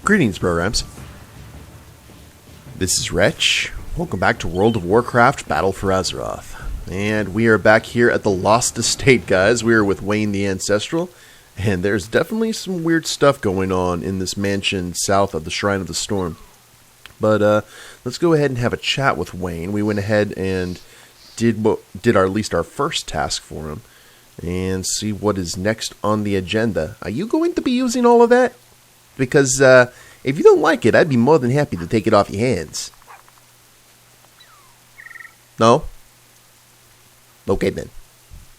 Greetings, programs. This is Wretch. Welcome back to World of Warcraft Battle for Azeroth. And we are back here at the Lost Estate, guys. We are with Wayne the Ancestral. And there's definitely some weird stuff going on in this mansion south of the Shrine of the Storm. But let's go ahead and have a chat with Wayne. We went ahead and did at least our first task for him. And see what is next on the agenda. Are you going to be using all of that? Because if you don't like it, I'd be more than happy to take it off your hands. No? Okay then.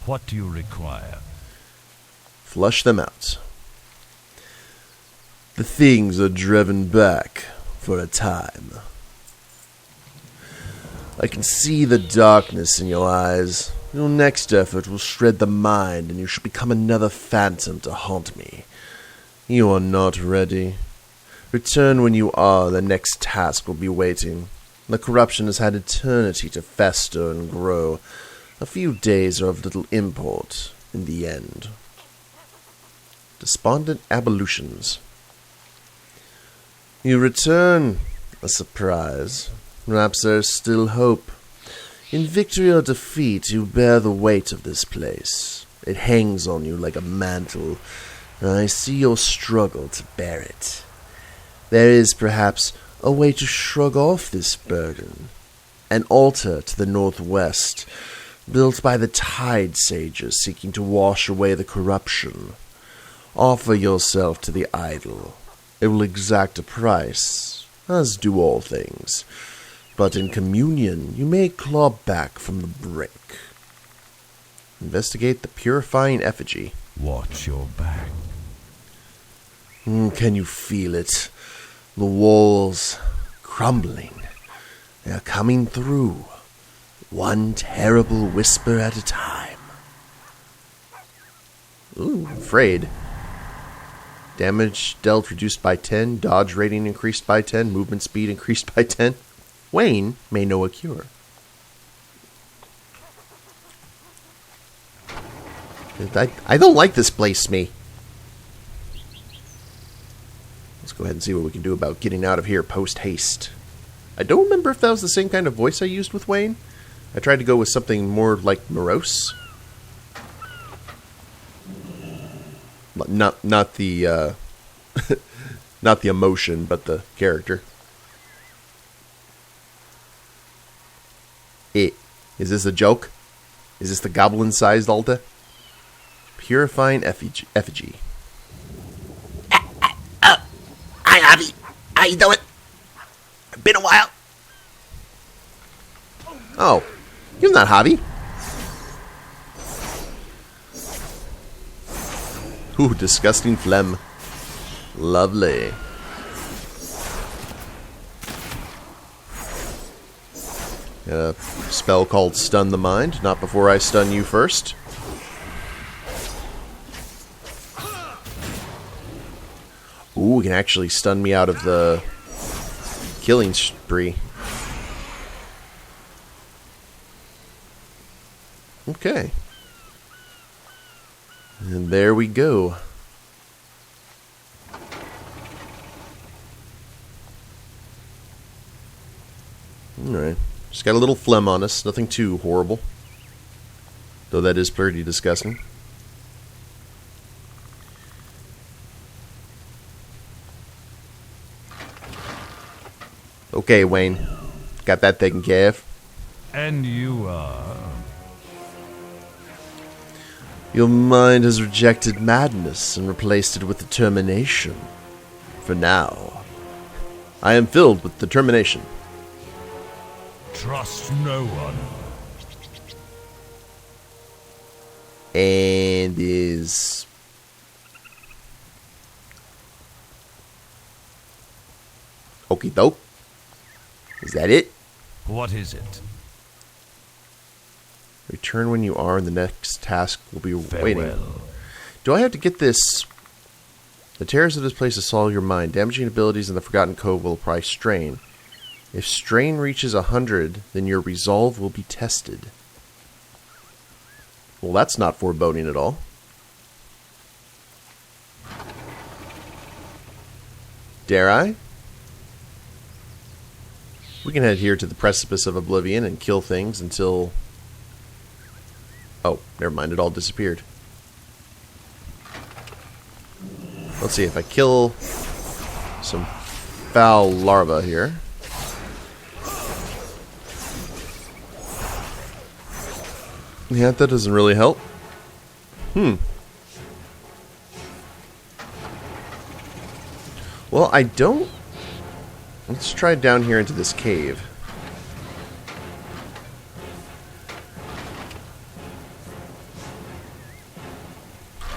What do you require? Flush them out. The things are driven back for a time. I can see the darkness in your eyes. Your next effort will shred the mind, and you shall become another phantom to haunt me. You are not ready. Return when you are, the next task will be waiting. The corruption has had eternity to fester and grow. A few days are of little import in the end. Despondent Ablutions. You return. A surprise. Perhaps there's still hope. In victory or defeat, you bear the weight of this place. It hangs on you like a mantle. I see your struggle to bear it. There is, perhaps, a way to shrug off this burden. An altar to the northwest, built by the Tide Sages seeking to wash away the corruption. Offer yourself to the idol. It will exact a price, as do all things. But in communion, you may claw back from the brink. Investigate the purifying effigy. Watch your back. Can you feel it? The walls crumbling. They are coming through, one terrible whisper at a time. Ooh, afraid. Damage dealt reduced by 10, dodge rating increased by 10, movement speed increased by 10. Wayne may know a cure. I don't like this place, Smee. Let's go ahead and see what we can do about getting out of here post-haste. I don't remember if that was the same kind of voice I used with Wayne. I tried to go with something more like morose. Not the not the emotion, but the character. Is this a joke? Is this the goblin-sized altar? Purifying effigy. Hi, Abby. How you doing? Been a while. Oh, you're not Javi. Ooh, disgusting phlegm. Lovely. A spell called Stun the Mind. Not before I stun you first. Ooh, we can actually stun me out of the killing spree. Okay. And there we go. Alright. Just got a little phlegm on us. Nothing too horrible. Though that is pretty disgusting. Okay, Wayne. Got that taken care of. And you are... Your mind has rejected madness and replaced it with determination. For now. I am filled with determination. Trust no one. And is... Okie doke. Is that it? What is it? Return when you are, and the next task will be waiting. Farewell. Do I have to get this? The terrors of this place assault your mind. Damaging abilities in the Forgotten Cove will apply strain. If strain reaches 100, then your resolve will be tested. Well, that's not foreboding at all. Dare I? We can head here to the precipice of oblivion and kill things until... Oh, never mind, it all disappeared. Let's see, if I kill some foul larvae here... Yeah, that doesn't really help. Well, I don't... Let's try down here into this cave.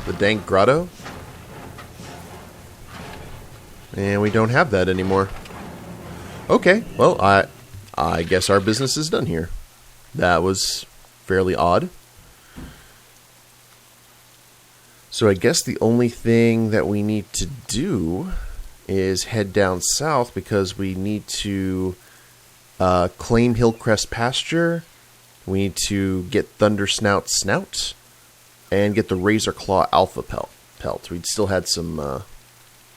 The dank grotto? And we don't have that anymore. Okay, well, I guess our business is done here. That was fairly odd. So I guess the only thing that we need to do is head down south because we need to claim Hillcrest Pasture. We need to get Thundersnout Snout and get the Razor Claw Alpha Pelt. We still had some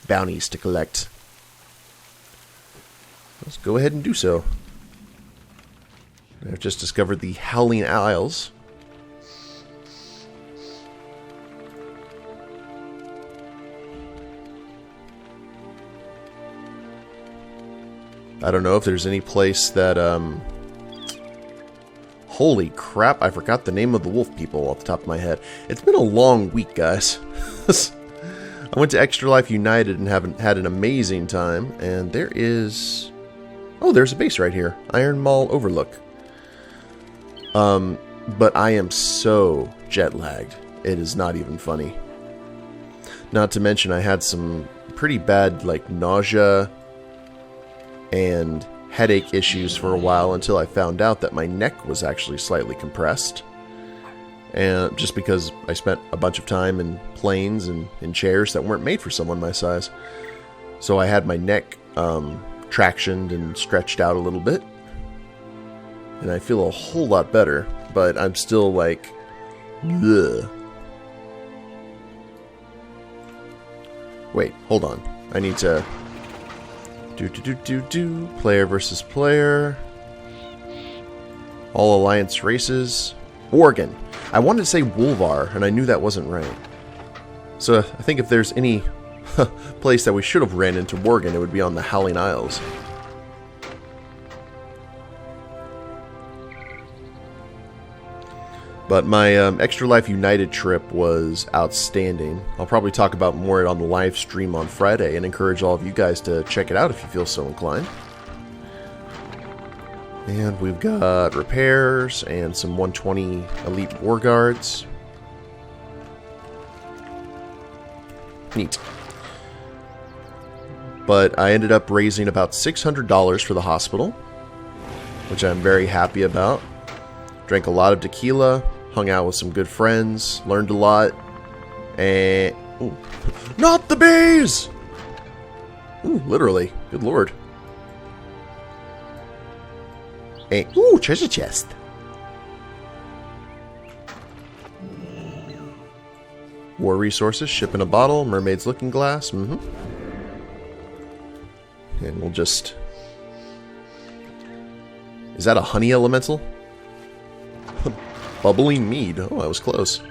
bounties to collect. Let's go ahead and do so. I've just discovered the Howling Isles. I don't know if there's any place that, Holy crap, I forgot the name of the wolf people off the top of my head. It's been a long week, guys. I went to Extra Life United and had an amazing time, and there is... Oh, there's a base right here. Iron Mall Overlook. But I am so jet-lagged. It is not even funny. Not to mention I had some pretty bad, like, nausea and headache issues for a while until I found out that my neck was actually slightly compressed. And just because I spent a bunch of time in planes and in chairs that weren't made for someone my size. So I had my neck tractioned and stretched out a little bit. And I feel a whole lot better, but I'm still like, ugh. Wait, hold on. I need to player versus player. All alliance races. Oregon. I wanted to say Wolvar, and I knew that wasn't right. So I think if there's any place that we should have ran into Oregon, it would be on the Howling Isles. But my Extra Life United trip was outstanding. I'll probably talk about more on the live stream on Friday and encourage all of you guys to check it out if you feel so inclined. And we've got repairs and some 120 Elite War Guards. Neat. But I ended up raising about $600 for the hospital, which I'm very happy about. Drank a lot of tequila, hung out with some good friends, learned a lot, and... Ooh. Not the bees! Ooh, literally. Good lord. And, ooh, treasure chest. War resources, ship in a bottle, mermaid's looking glass, And we'll just... Is that a honey elemental? Bubbling mead. Oh, I was close.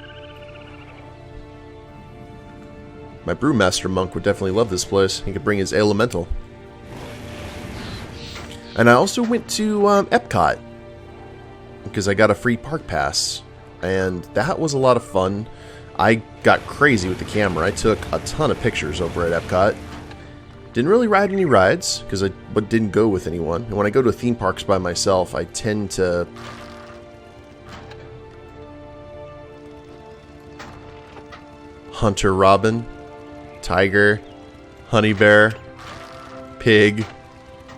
My brewmaster monk would definitely love this place. He could bring his elemental. And I also went to Epcot because I got a free park pass, and that was a lot of fun. I got crazy with the camera. I took a ton of pictures over at Epcot. Didn't really ride any rides because I didn't go with anyone. And when I go to theme parks by myself, I tend to... Hunter Robin, Tiger, Honey Bear, Pig,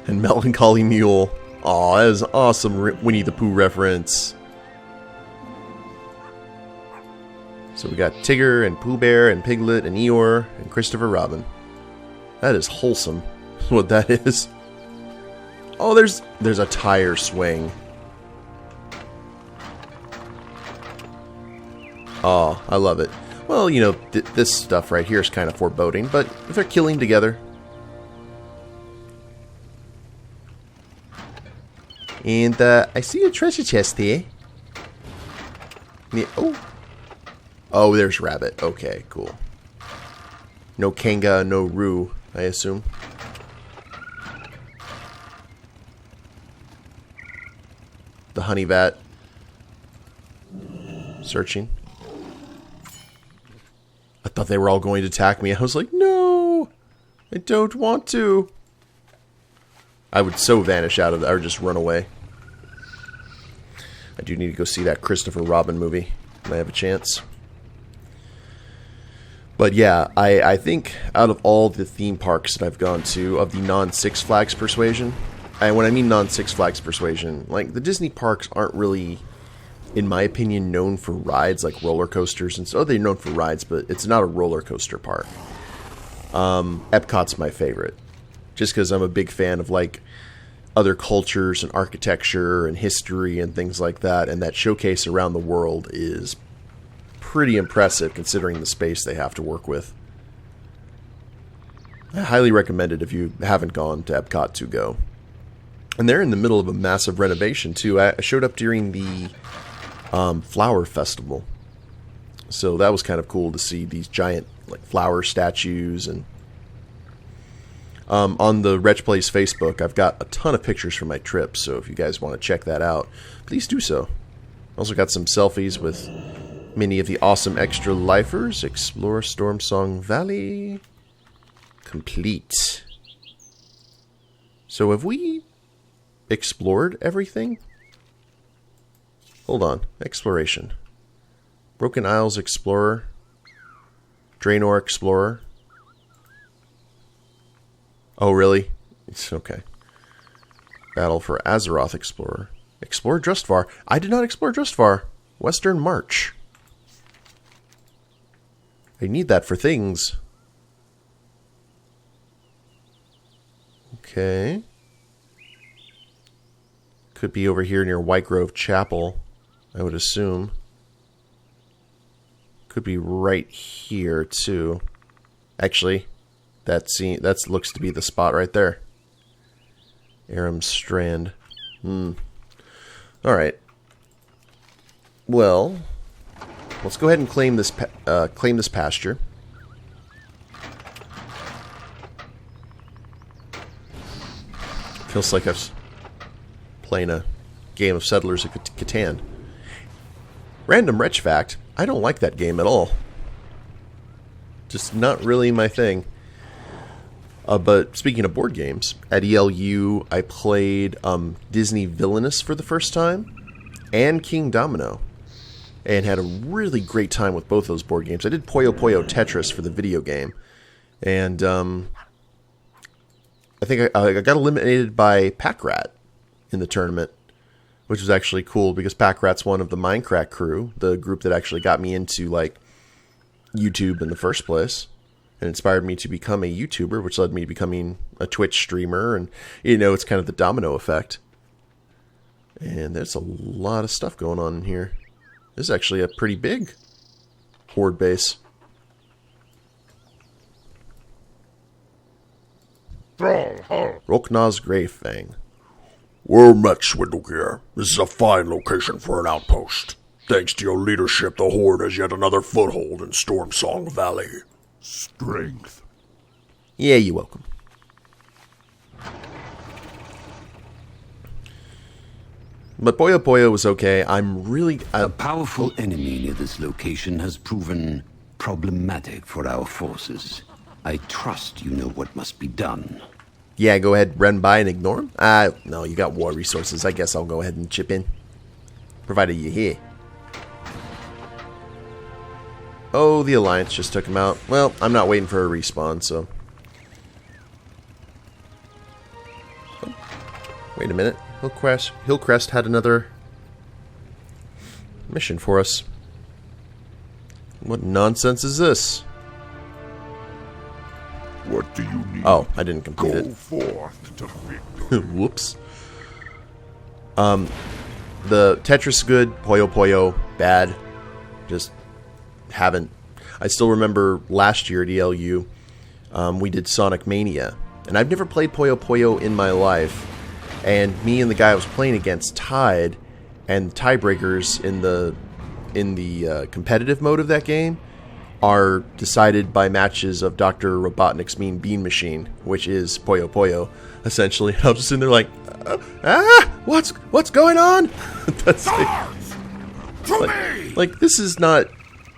and Melancholy Mule. Aw, that is an awesome Winnie the Pooh reference. So we got Tigger and Pooh Bear and Piglet and Eeyore and Christopher Robin. That is wholesome, what that is. Oh, there's a tire swing. Oh, I love it. Well, you know, this stuff right here is kind of foreboding, but if they're killing together, And I see a treasure chest here. Yeah, oh, there's rabbit. Okay, cool. No Kanga, no Roo, I assume. The honey vat. Searching. I thought they were all going to attack me. I was like, no, I don't want to. I would so vanish out of that, or just run away. I do need to go see that Christopher Robin movie when I have a chance. But yeah, I think out of all the theme parks that I've gone to, of the non-Six Flags persuasion, and when I mean non-Six Flags persuasion, like, the Disney parks aren't really, in my opinion, known for rides like roller coasters and so. Oh, they're known for rides, but it's not a roller coaster park. Epcot's my favorite, just because I'm a big fan of like other cultures and architecture and history and things like that, and that showcase around the world is pretty impressive considering the space they have to work with. I highly recommend it if you haven't gone to Epcot to go. And they're in the middle of a massive renovation too. I showed up during the flower festival, so that was kind of cool to see these giant like flower statues. And on the Wretch Plays Facebook, I've got a ton of pictures from my trip, so if you guys want to check that out, please do so. Also got some selfies with many of the awesome extra lifers. Explore Stormsong Valley. Complete. So have we explored everything? Hold on. Exploration. Broken Isles Explorer. Draenor Explorer. Oh, really? It's okay. Battle for Azeroth Explorer. Explore Drustvar. I did not explore Drustvar. Western March. I need that for things. Okay. Could be over here near White Grove Chapel, I would assume. Could be right here, too. Actually, that looks to be the spot right there. Aram Strand. Alright. Well, let's go ahead and claim this pasture. Feels like I was playing a game of Settlers of Catan. Random Wretch fact, I don't like that game at all. Just not really my thing. But speaking of board games, at ELU I played Disney Villainous for the first time, and King Domino, and had a really great time with both those board games. I did Puyo Puyo Tetris for the video game, and I think I got eliminated by Packrat in the tournament, which was actually cool because Packrat's one of the Minecraft crew, the group that actually got me into like YouTube in the first place, and inspired me to become a YouTuber, which led me to becoming a Twitch streamer, and you know, it's kind of the domino effect. And there's a lot of stuff going on in here. This is actually a pretty big Horde base. Roknaz Greyfang. Well met, Swindlegear. This is a fine location for an outpost. Thanks to your leadership, the Horde has yet another foothold in Stormsong Valley. Strength. Yeah, you're welcome. But Puyo Puyo was okay. A powerful enemy near this location has proven problematic for our forces. I trust you know what must be done. Yeah, go ahead, run by and ignore him? No, you got war resources. I guess I'll go ahead and chip in. Provided you're here. Oh, the Alliance just took him out. Well, I'm not waiting for a respawn, so... Oh, wait a minute. Hillcrest had another mission for us. What nonsense is this? What do you need? Oh, I didn't complete Go it. forth to victory. Whoops. The Tetris good, Puyo Puyo bad. Just haven't. I still remember last year at ELU, we did Sonic Mania, and I've never played Puyo Puyo in my life. and me and the guy I was playing against tied, and tiebreakers in the competitive mode of that game are decided by matches of Dr. Robotnik's Mean Bean Machine, which is Puyo Puyo, essentially. I was just in there like, what's going on? That's like, this is not,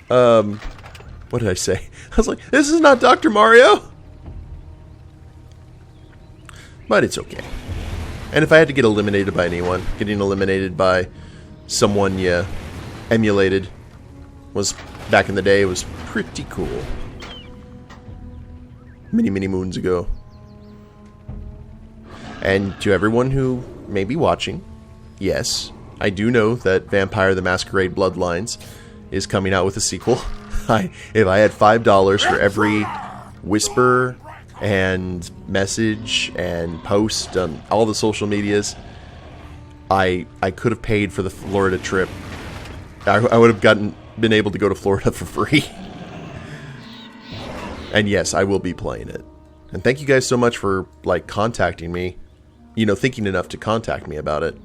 what did I say? I was like, this is not Dr. Mario. But it's okay. And if I had to get eliminated by anyone, getting eliminated by someone you emulated was, back in the day, was pretty cool. Many, many moons ago. And to everyone who may be watching, yes, I do know that Vampire the Masquerade Bloodlines is coming out with a sequel. If I had $5 for every whisper and message and post on all the social medias, I could have paid for the Florida trip. I would have been able to go to Florida for free. And yes, I will be playing it. And thank you guys so much for, like, contacting me. You know, thinking enough to contact me about it.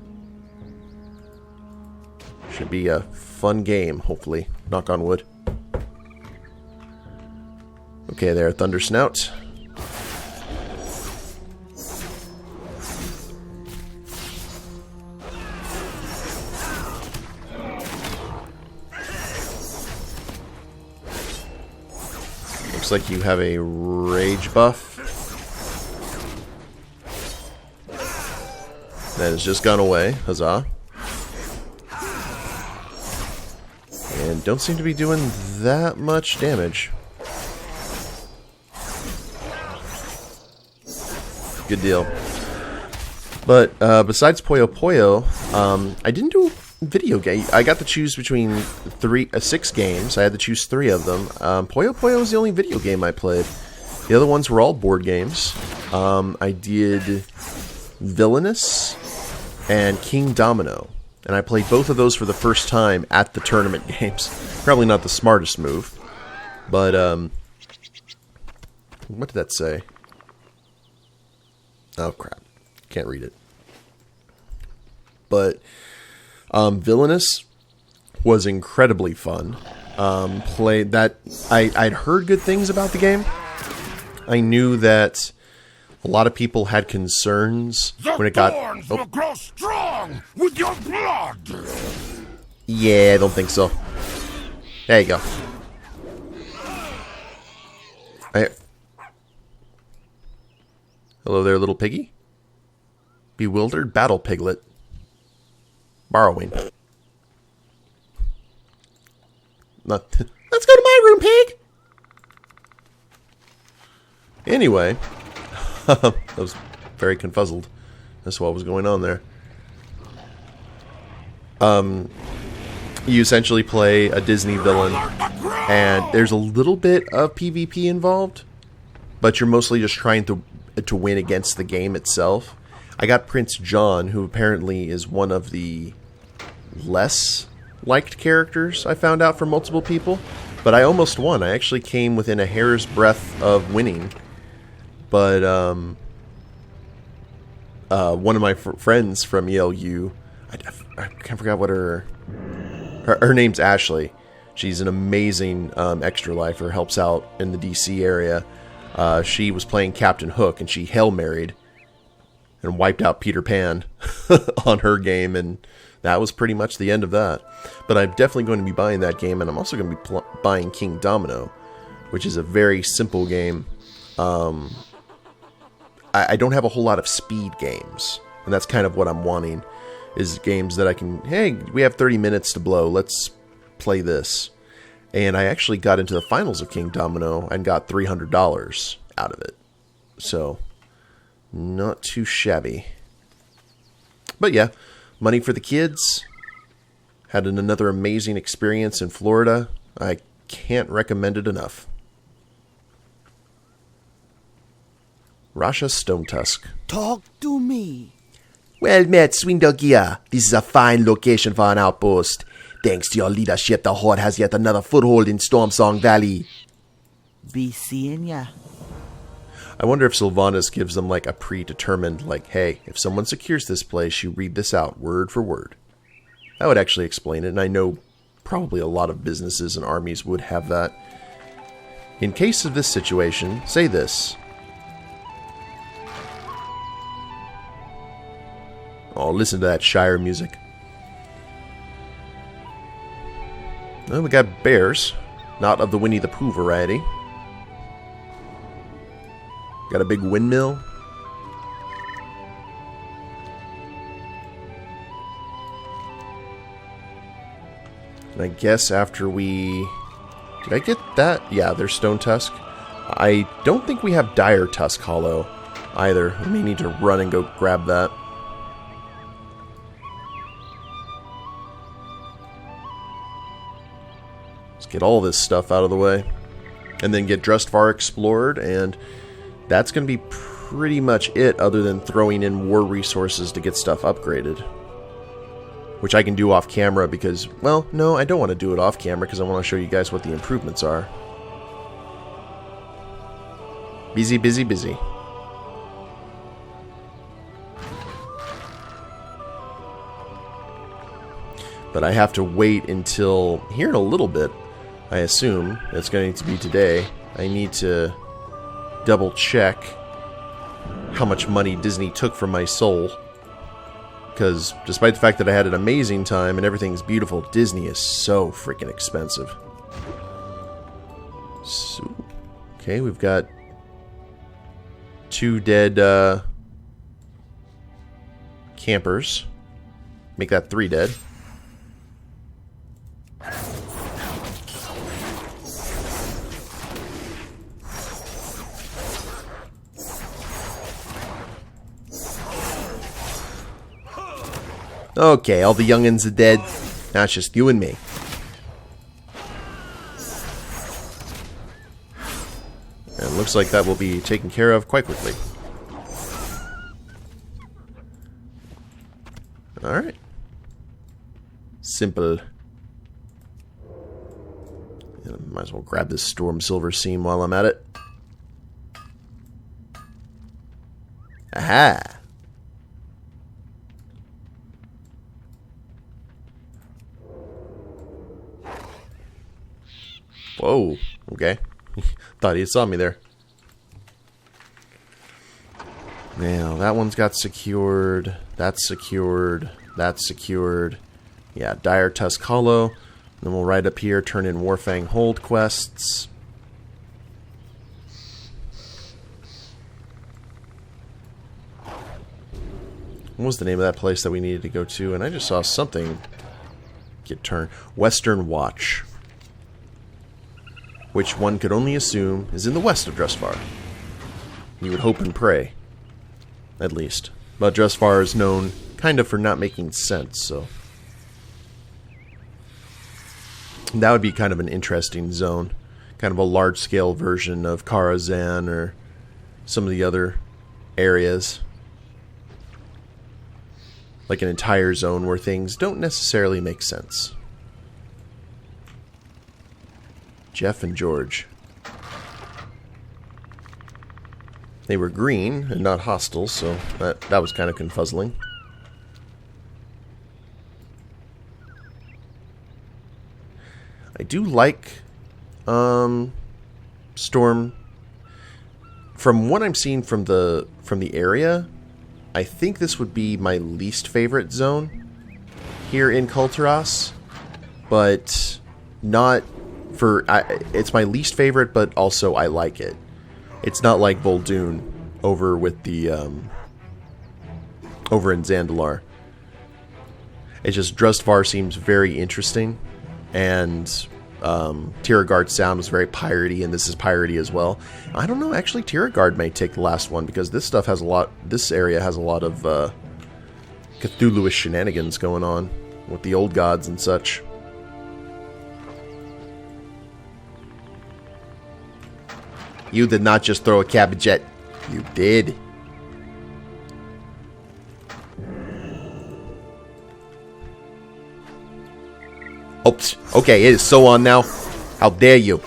Should be a fun game, hopefully. Knock on wood. Okay there, Thundersnout. Looks like you have a rage buff. That has just gone away. Huzzah. And don't seem to be doing that much damage. Good deal. But besides Puyo Puyo, I didn't do video game. I got to choose between 6 games. I had to choose 3 of them. Puyo Puyo was the only video game I played. The other ones were all board games. I did Villainous and King Domino, and I played both of those for the first time at the tournament games. Probably not the smartest move, but what did that say? Oh crap, can't read it. But Villainous was incredibly fun. Played that. I'd heard good things about the game. I knew that a lot of people had concerns when it got. Thorns will grow strong with your blood. Yeah, I don't think so. There you go. Hello there, little piggy. Bewildered battle piglet. Borrowing. Let's go to my room, pig. Anyway, I was very confuzzled as to what was going on there. You essentially play a Disney villain, and there's a little bit of PvP involved, but you're mostly just trying to win against the game itself. I got Prince John, who apparently is one of the less liked characters, I found out from multiple people, but I almost won. I actually came within a hair's breadth of winning, but one of my friends from ELU, I can't forget what her name's Ashley. She's an amazing extra lifer, helps out in the DC area. She was playing Captain Hook, and she Hail Married and wiped out Peter Pan on her game, and that was pretty much the end of that. But I'm definitely going to be buying that game, and I'm also going to be buying King Domino, which is a very simple game. I don't have a whole lot of speed games, and that's kind of what I'm wanting, is games that I can, hey, we have 30 minutes to blow, let's play this. And I actually got into the finals of King Domino and got $300 out of it. So, not too shabby. But yeah, money for the kids. Had another amazing experience in Florida. I can't recommend it enough. Rasha Stone Tusk. Talk to me. Well met, Swindlegear. This is a fine location for an outpost. Thanks to your leadership, the Horde has yet another foothold in Stormsong Valley. Be seeing ya. I wonder if Sylvanas gives them like a predetermined, like, hey, if someone secures this place, you read this out word for word. That would actually explain it, and I know probably a lot of businesses and armies would have that. In case of this situation, say this. Oh, listen to that Shire music. Well, we got bears. Not of the Winnie the Pooh variety. Got a big windmill. And I guess after we... Did I get that? Yeah, there's Stone Tusk. I don't think we have Dire Tusk Hollow either. We may need to run and go grab that. Get all this stuff out of the way, and then get Drustvar explored, and that's going to be pretty much it, other than throwing in war resources to get stuff upgraded. Which I can do off camera because, well, no, I don't want to do it off camera because I want to show you guys what the improvements are. Busy, busy, busy. But I have to wait until, here in a little bit, I assume it's going to be today. I need to double check how much money Disney took from my soul. Because despite the fact that I had an amazing time and everything's beautiful, Disney is so freaking expensive. So, okay, we've got 2 dead campers. Make that 3 dead. Okay, all the youngins are dead. Now it's just you and me. And it looks like that will be taken care of quite quickly. Alright. Simple. And might as well grab this Storm Silver Seam while I'm at it. Aha! Whoa, okay. Thought he saw me there. Now, that one's got secured. That's secured. That's secured. Yeah, Dire Tusk Hollow. Then we'll right up here, turn in Warfang Hold quests. What was the name of that place that we needed to go to? And I just saw something get turned. Western Watch. Which one could only assume is in the west of Drustvar. You would hope and pray, at least. But Drustvar is known kind of for not making sense, so... That would be kind of an interesting zone. Kind of a large-scale version of Karazhan or some of the other areas. Like an entire zone where things don't necessarily make sense. Jeff and George. They were green and not hostile, so that was kind of confuzzling. I do like Storm. From what I'm seeing from the area, I think this would be my least favorite zone here in Kulturas, but not for... it's my least favorite, but also I like it. It's not like Vol'dun over with the over in Zandalar. It's just Drustvar seems very interesting, and Tiergarde's sound was very piratey, and this is piratey as well. I don't know, actually Tiergarde may take the last one, because this stuff has a lot... This area has a lot of Cthulhu-ish shenanigans going on with the old gods and such. You did not just throw a cabbaget. You did. Oops. Okay, it is so on now. How dare you?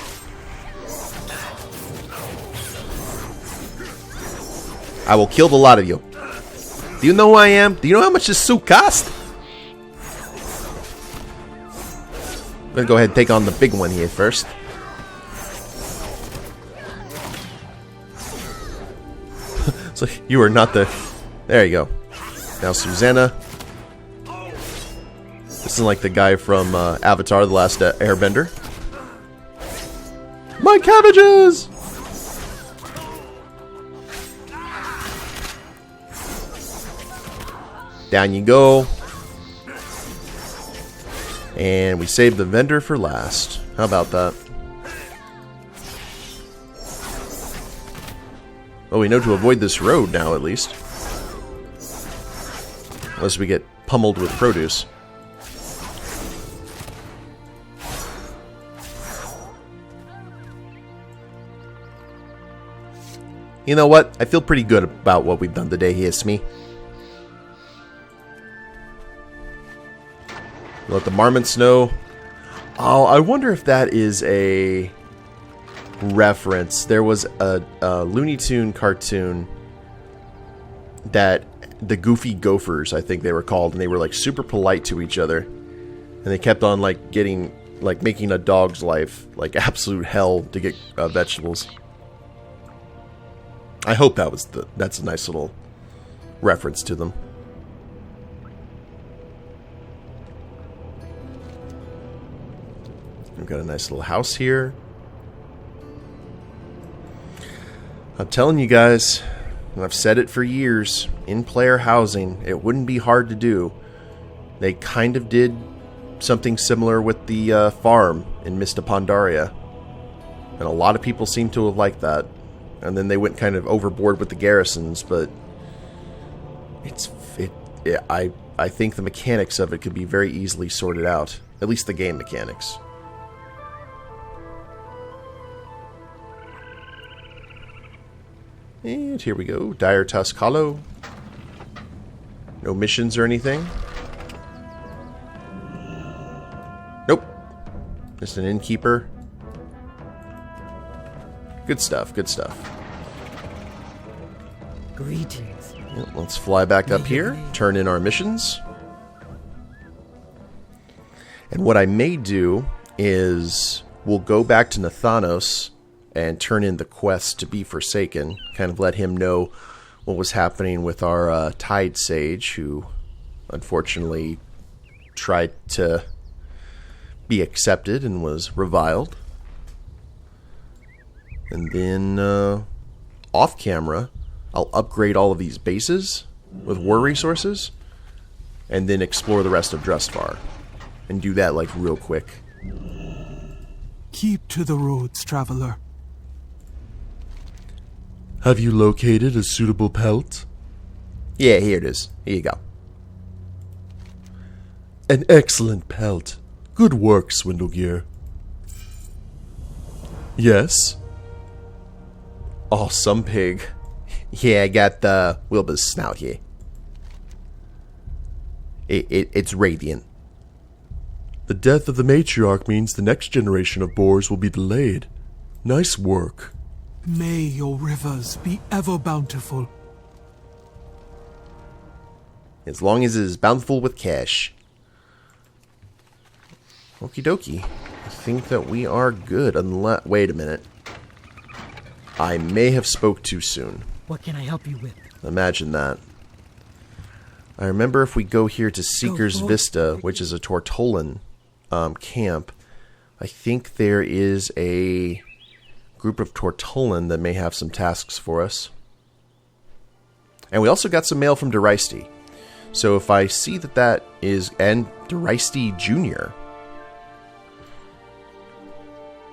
I will kill the lot of you. Do you know who I am? Do you know how much this suit cost? I'm gonna go ahead and take on the big one here first. So you are not the... There you go. Now Susanna. This is like the guy from Avatar, The Last Airbender. My cabbages! Down you go. And we saved the vendor for last. How about that? Well, we know to avoid this road now, at least. Unless we get pummeled with produce. You know what? I feel pretty good about what we've done today here, Smee. Let the marmots know. Oh, I wonder if that is a reference. There was a Looney Tune cartoon that the Goofy Gophers, I think they were called, and they were like super polite to each other, and they kept on like making a dog's life like absolute hell to get vegetables. I hope that's a nice little reference to them. We've got a nice little house here. I'm telling you guys, and I've said it for years, in-player housing, it wouldn't be hard to do. They kind of did something similar with the farm in Mista Pandaria. And a lot of people seem to have liked that. And then they went kind of overboard with the garrisons, but I think the mechanics of it could be very easily sorted out. At least the game mechanics. And here we go. Dire Tusk Hollow. No missions or anything. Nope. Just an innkeeper. Good stuff, good stuff. Greetings. Yep, let's fly back up here, turn in our missions. And what I may do is we'll go back to Nathanos and turn in the quest to be Forsaken. Kind of let him know what was happening with our Tide Sage, who unfortunately tried to be accepted and was reviled. And then off camera, I'll upgrade all of these bases with war resources and then explore the rest of Drustvar. And do that like real quick. Keep to the roads, traveler. Have you located a suitable pelt? Yeah, here it is. Here you go. An excellent pelt. Good work, Swindlegear. Yes? Oh, some pig. Yeah, I got the Wilbur's snout here. It's radiant. The death of the matriarch means the next generation of boars will be delayed. Nice work. May your rivers be ever bountiful. As long as it is bountiful with cash. Okie dokie. I think that we are good unless... Wait a minute. I may have spoke too soon. What can I help you with? Imagine that. I remember if we go here to Seeker's Vista, which is a Tortolan camp, I think there is a group of Tortolan that may have some tasks for us. And we also got some mail from Daristi. So if I see that that is... And Daristi Jr.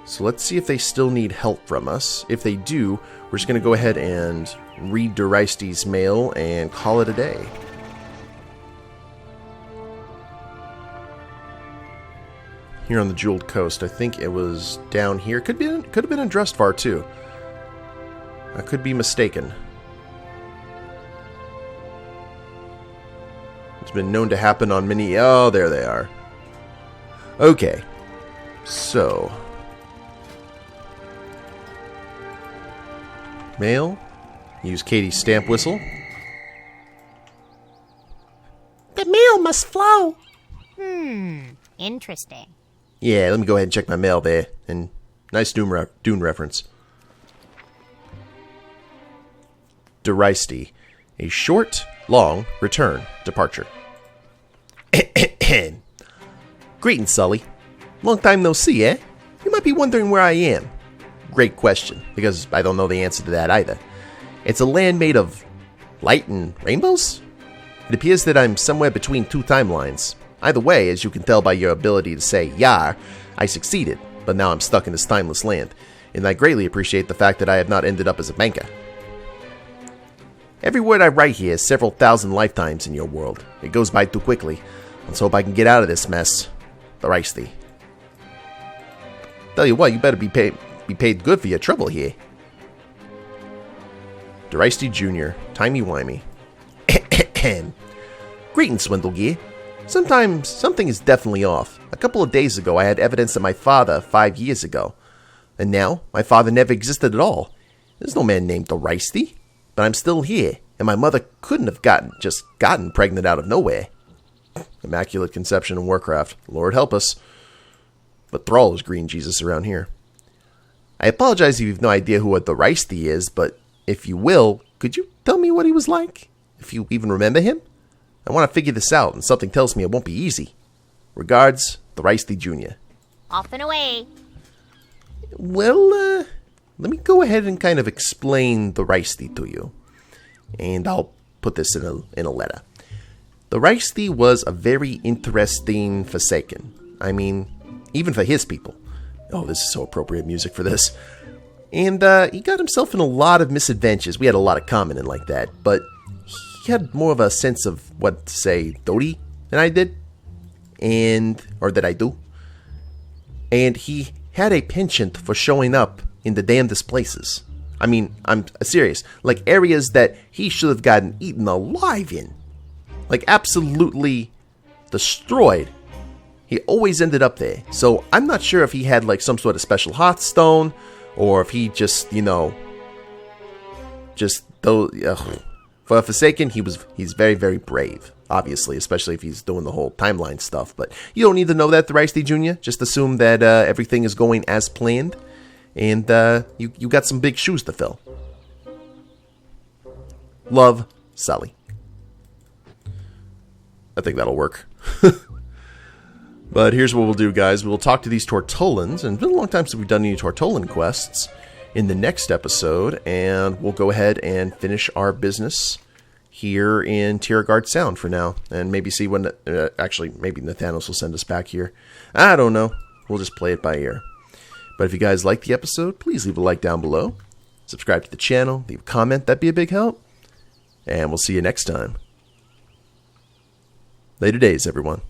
So let's see if they still need help from us. If they do, we're just going to go ahead and read Daristi's mail and call it a day. Here on the Jeweled Coast, I think it was down here. Could have been in Drustvar too. I could be mistaken. It's been known to happen on many... Oh, there they are. Okay. So... Mail? Use Katie's stamp whistle. The mail must flow. Interesting. Yeah, let me go ahead and check my mail there. And nice Dune reference. Deristy. A short, long return departure. Greetings, Sully. Long time no see, eh? You might be wondering where I am. Great question, because I don't know the answer to that either. It's a land made of light and rainbows? It appears that I'm somewhere between two timelines. Either way, as you can tell by your ability to say Yar, I succeeded, but now I'm stuck in this timeless land, and I greatly appreciate the fact that I have not ended up as a banker. Every word I write here is several thousand lifetimes in your world. It goes by too quickly. Let's hope I can get out of this mess. The Reisty. Tell you what, you better be paid good for your trouble here. Deristy Jr., timey-wimey. Greetings, Swindlegear. Sometimes something is definitely off. A couple of days ago, I had evidence of my father 5 years ago. And now, my father never existed at all. There's no man named Deristy. But I'm still here, and my mother couldn't have gotten pregnant out of nowhere. Immaculate conception in Warcraft. Lord help us. But Thrall is green Jesus around here. I apologize if you've no idea who a Deristy is, but if you will, could you tell me what he was like? If you even remember him? I want to figure this out, and something tells me it won't be easy. Regards, Deristy Jr. Off and away. Well, let me go ahead and kind of explain the Reisty to you. And I'll put this in a letter. The Reisty was a very interesting Forsaken. I mean, even for his people. Oh, this is so appropriate music for this. And he got himself in a lot of misadventures. We had a lot of common in like that. But he had more of a sense of, what to say, Dodi than I did. Or that I do. And he had a penchant for showing up in the damnedest places. I mean, I'm serious. Like areas that he should have gotten eaten alive in. Like absolutely destroyed. He always ended up there. So I'm not sure if he had like some sort of special hearthstone, or if he just, for a Forsaken, he's very, very brave. Obviously, especially if he's doing the whole timeline stuff. But you don't need to know that, Deristy Jr. Just assume that everything is going as planned. And you got some big shoes to fill. Love, Sully. I think that'll work. But here's what we'll do, guys. We'll talk to these Tortolans. And it's been a long time since we've done any Tortolan quests in the next episode. And we'll go ahead and finish our business here in Tiergard Sound for now. And maybe see when... actually, maybe Nathanos will send us back here. I don't know. We'll just play it by ear. But if you guys liked the episode, please leave a like down below. Subscribe to the channel. Leave a comment. That'd be a big help. And we'll see you next time. Later days, everyone.